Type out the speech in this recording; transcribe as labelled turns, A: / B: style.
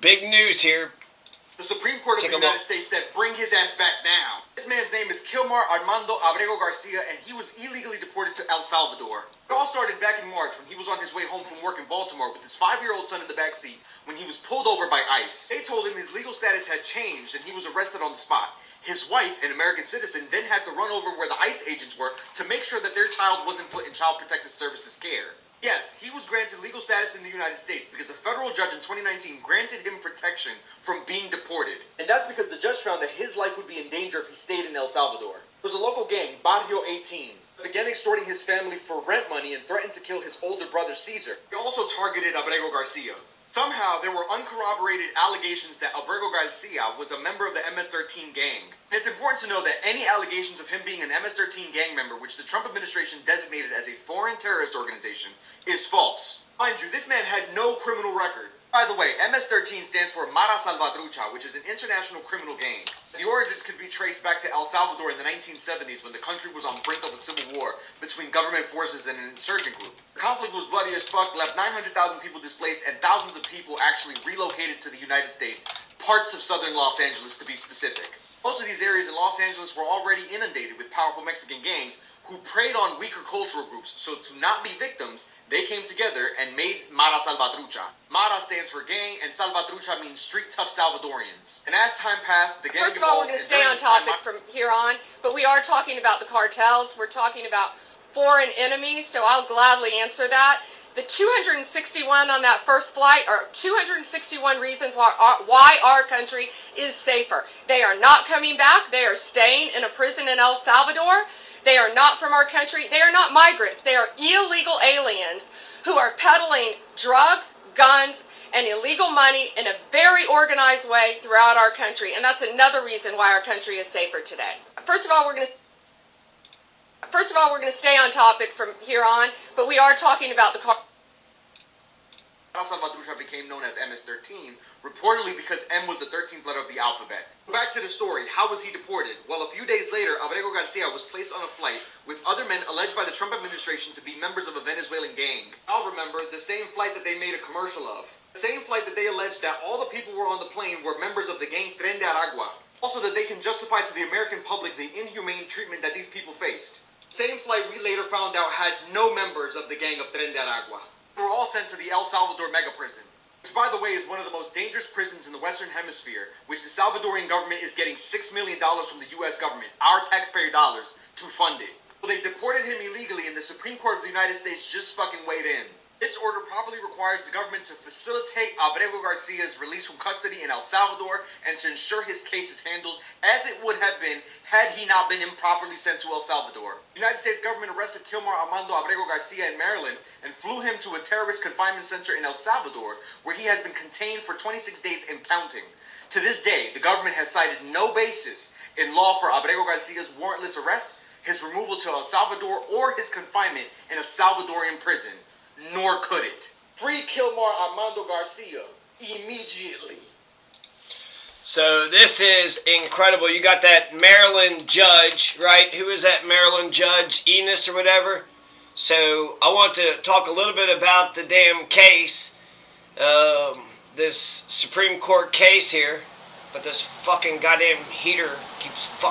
A: big news here.
B: The Supreme Court of the United States said, bring his ass back now. This man's name is Kilmar Armando Abrego Garcia, and he was illegally deported to El Salvador. It all started back in March when he was on his way home from work in Baltimore with his 5-year-old son in the backseat when he was pulled over by ICE. They told him his legal status had changed and he was arrested on the spot. His wife, an American citizen, then had to run over where the ICE agents were to make sure that their child wasn't put in Child Protective Services care. Yes, he was granted legal status in the United States because a federal judge in 2019 granted him protection from being deported. And that's because the judge found that his life would be in danger if he stayed in El Salvador. There was a local gang, Barrio 18, that began extorting his family for rent money and threatened to kill his older brother, Caesar. They also targeted Abrego Garcia. Somehow, there were uncorroborated allegations that Abrego Garcia was a member of the MS-13 gang. And it's important to know that any allegations of him being an MS-13 gang member, which the Trump administration designated as a foreign terrorist organization, is false. Mind you, this man had no criminal record. By the way, MS-13 stands for Mara Salvatrucha, which is an international criminal gang. The origins could be traced back to El Salvador in the 1970s when the country was on the brink of a civil war between government forces and an insurgent group. The conflict was bloody as fuck, left 900,000 people displaced, and thousands of people actually relocated to the United States, parts of southern Los Angeles to be specific. Most of these areas in Los Angeles were already inundated with powerful Mexican gangs who preyed on weaker cultural groups, so to not be victims, they came together and made Mara Salvatrucha. Mara stands for gang, and Salvatrucha means street tough Salvadorians. And as time passed, the gang
C: First of all, we're going to stay on topic from here on, but we are talking about the cartels. We're talking about foreign enemies, so I'll gladly answer that. The 261 on that first flight are 261 reasons why our country is safer. They are not coming back. They are staying in a prison in El Salvador. They are not from our country. They are not migrants. They are illegal aliens who are peddling drugs, guns, and illegal money in a very organized way throughout our country. And that's another reason why our country is safer today. First of all, we're going to stay on topic from here on, but we are talking about the
B: Salvatrucha became known as MS-13, reportedly because M was the 13th letter of the alphabet. Back to the story, how was he deported? Well, a few days later, Abrego Garcia was placed on a flight with other men alleged by the Trump administration to be members of a Venezuelan gang. I'll remember, the same flight that they made a commercial of. The same flight that they alleged that all the people who were on the plane were members of the gang Tren de Aragua. Also that they can justify to the American public the inhumane treatment that these people faced. The same flight we later found out had no members of the gang of Tren de Aragua. They were all sent to the El Salvador mega prison, which by the way is one of the most dangerous prisons in the Western Hemisphere, which the Salvadorian government is getting $6 million from the US government, our taxpayer dollars, to fund it. Well, they deported him illegally and the Supreme Court of the United States just fucking weighed in. This order probably requires the government to facilitate Abrego Garcia's release from custody in El Salvador and to ensure his case is handled as it would have been had he not been improperly sent to El Salvador. The United States government arrested Kilmar Armando Abrego Garcia in Maryland and flew him to a terrorist confinement center in El Salvador where he has been contained for 26 days and counting. To this day, the government has cited no basis in law for Abrego Garcia's warrantless arrest, his removal to El Salvador, or his confinement in a Salvadorian prison. Nor could it. Free Kilmar Armando Garcia immediately.
A: So this is incredible. You got that Maryland judge, right? Who is that Maryland judge? Enos or whatever? So I want to talk a little bit about the damn case. This Supreme Court case here. But this fucking goddamn heater keeps fucking